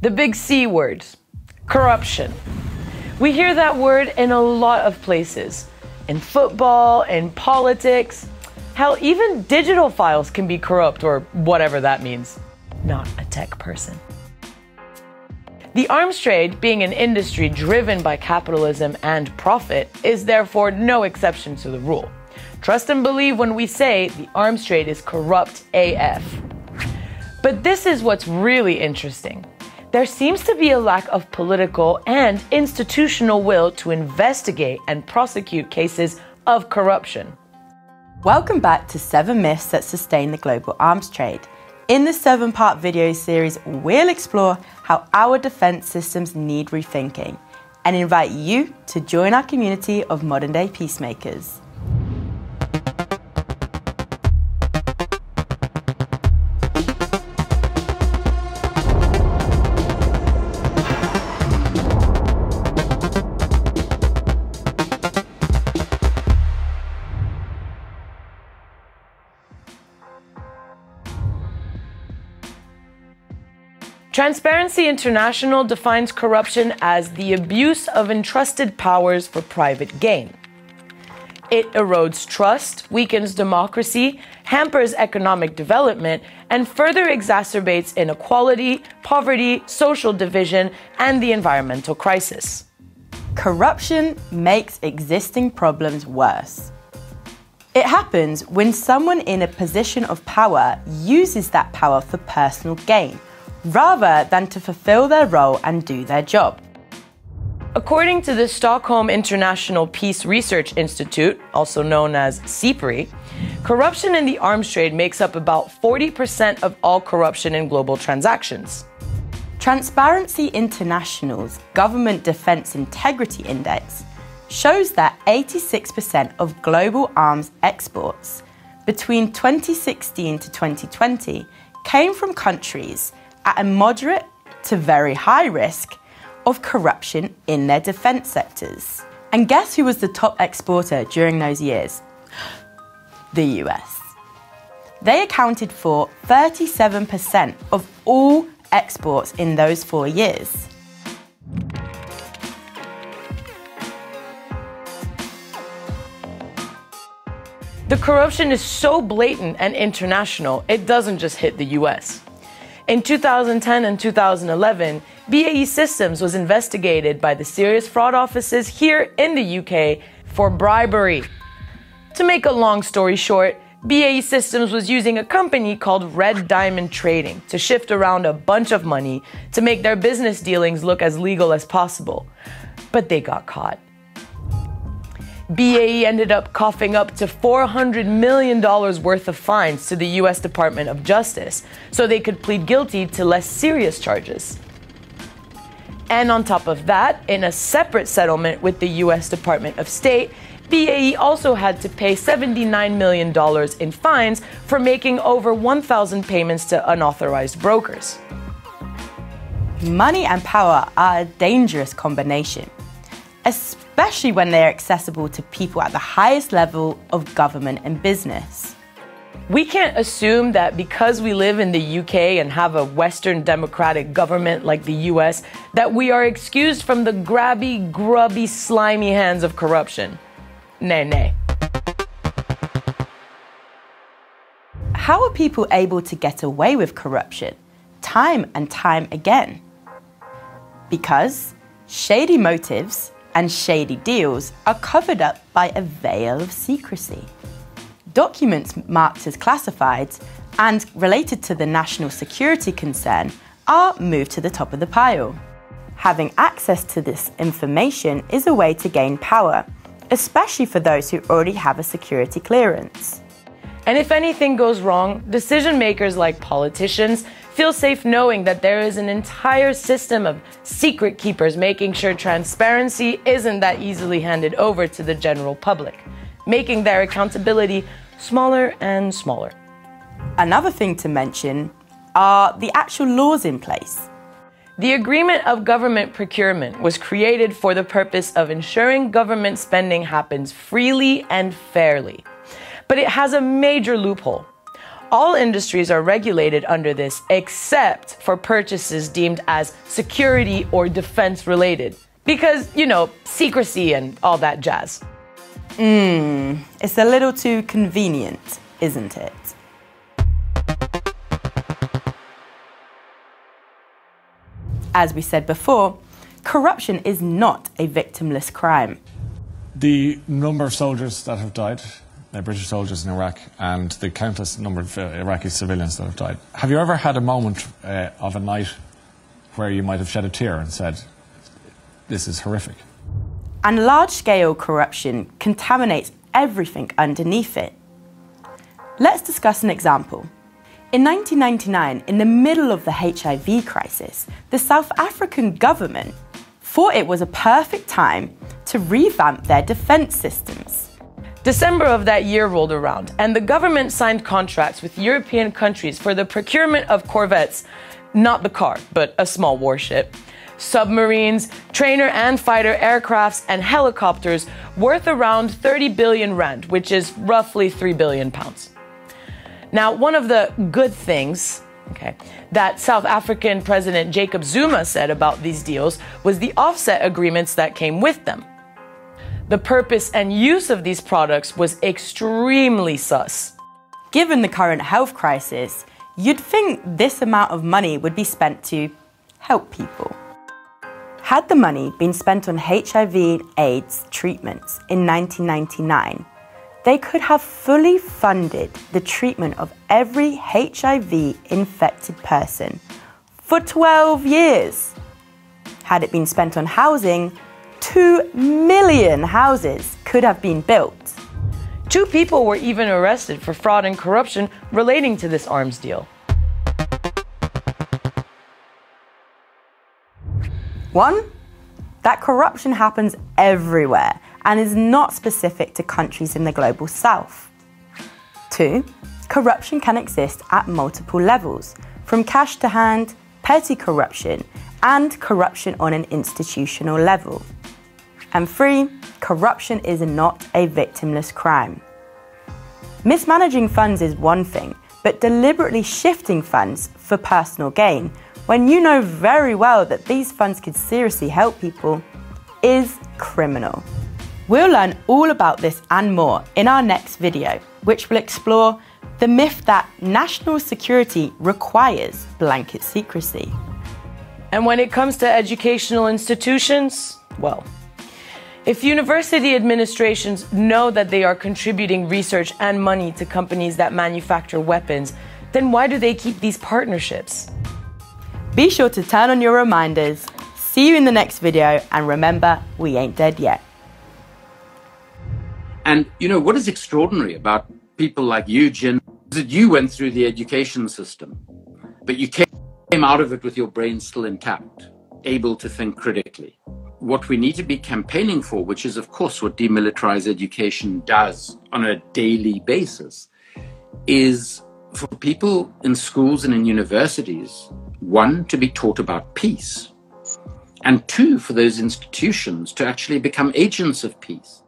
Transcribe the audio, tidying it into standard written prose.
The big C word, corruption. We hear that word in a lot of places. In football, in politics. Hell, even digital files can be corrupt, or whatever that means. Not a tech person. The arms trade, being an industry driven by capitalism and profit, is therefore no exception to the rule. Trust and believe when we say the arms trade is corrupt AF. But this is what's really interesting. There seems to be a lack of political and institutional will to investigate and prosecute cases of corruption. Welcome back to 7 Myths That Sustain the Global Arms Trade. In this 7-part video series, we'll explore how our defense systems need rethinking and invite you to join our community of modern-day peacemakers. Transparency International defines corruption as the abuse of entrusted powers for private gain. It erodes trust, weakens democracy, hampers economic development, and further exacerbates inequality, poverty, social division, and the environmental crisis. Corruption makes existing problems worse. It happens when someone in a position of power uses that power for personal gain, rather than to fulfill their role and do their job. According to the Stockholm International Peace Research Institute, also known as SIPRI, corruption in the arms trade makes up about 40% of all corruption in global transactions. Transparency International's Government Defense Integrity Index shows that 86% of global arms exports between 2016 to 2020 came from countries at a moderate to very high risk of corruption in their defense sectors. And guess who was the top exporter during those years? The US. They accounted for 37% of all exports in those 4 years. The corruption is so blatant and international, it doesn't just hit the US. In 2010 and 2011, BAE Systems was investigated by the serious fraud offices here in the UK for bribery. To make a long story short, BAE Systems was using a company called Red Diamond Trading to shift around a bunch of money to make their business dealings look as legal as possible. But they got caught. BAE ended up coughing up to $400 million worth of fines to the US Department of Justice so they could plead guilty to less serious charges. And on top of that, in a separate settlement with the US Department of State, BAE also had to pay $79 million in fines for making over 1,000 payments to unauthorized brokers. Money and power are a dangerous combination, especially when they are accessible to people at the highest level of government and business. We can't assume that because we live in the UK and have a Western democratic government like the US, that we are excused from the grabby, grubby, slimy hands of corruption. Nay, nay. How are people able to get away with corruption time and time again? Because shady motives and shady deals are covered up by a veil of secrecy. Documents marked as classified and related to the national security concern are moved to the top of the pile. Having access to this information is a way to gain power, especially for those who already have a security clearance. And if anything goes wrong, decision makers like politicians feel safe knowing that there is an entire system of secret keepers making sure transparency isn't that easily handed over to the general public, making their accountability smaller and smaller. Another thing to mention are the actual laws in place. The Agreement of Government Procurement was created for the purpose of ensuring government spending happens freely and fairly. But it has a major loophole. all industries are regulated under this except for purchases deemed as security or defense related. Because, you know, secrecy and all that jazz. It's a little too convenient, isn't it? As we said before, corruption is not a victimless crime. The number of soldiers that have died, British soldiers in Iraq, and the countless number of Iraqi civilians that have died. Have you ever had a moment of a night where you might have shed a tear and said, this is horrific? And large-scale corruption contaminates everything underneath it. Let's discuss an example. In 1999, in the middle of the HIV crisis, the South African government thought it was a perfect time to revamp their defense systems. December of that year rolled around, and the government signed contracts with European countries for the procurement of corvettes, not the car, but a small warship, submarines, trainer and fighter aircrafts, and helicopters worth around 30 billion rand, which is roughly 3 billion pounds. Now, one of the good things, that South African President Jacob Zuma said about these deals was the offset agreements that came with them. The purpose and use of these products was extremely sus. Given the current health crisis, you'd think this amount of money would be spent to help people. Had the money been spent on HIV and AIDS treatments in 1999, they could have fully funded the treatment of every HIV-infected person for 12 years. Had it been spent on housing, 2 million houses could have been built. 2 people were even arrested for fraud and corruption relating to this arms deal. 1, that corruption happens everywhere and is not specific to countries in the global south. 2, corruption can exist at multiple levels, from cash to hand, petty corruption, and corruption on an institutional level. And 3, corruption is not a victimless crime. Mismanaging funds is one thing, but deliberately shifting funds for personal gain, when you know very well that these funds could seriously help people, is criminal. We'll learn all about this and more in our next video, which will explore the myth that national security requires blanket secrecy. And when it comes to educational institutions, well, if university administrations know that they are contributing research and money to companies that manufacture weapons, then why do they keep these partnerships? Be sure to turn on your reminders. See you in the next video, and remember, we ain't dead yet. And you know, what is extraordinary about people like you, Jen, is that you went through the education system, but you came out of it with your brain still intact, able to think critically. What we need to be campaigning for, which is of course what demilitarized education does on a daily basis, is for people in schools and in universities, 1, to be taught about peace, and 2, for those institutions to actually become agents of peace.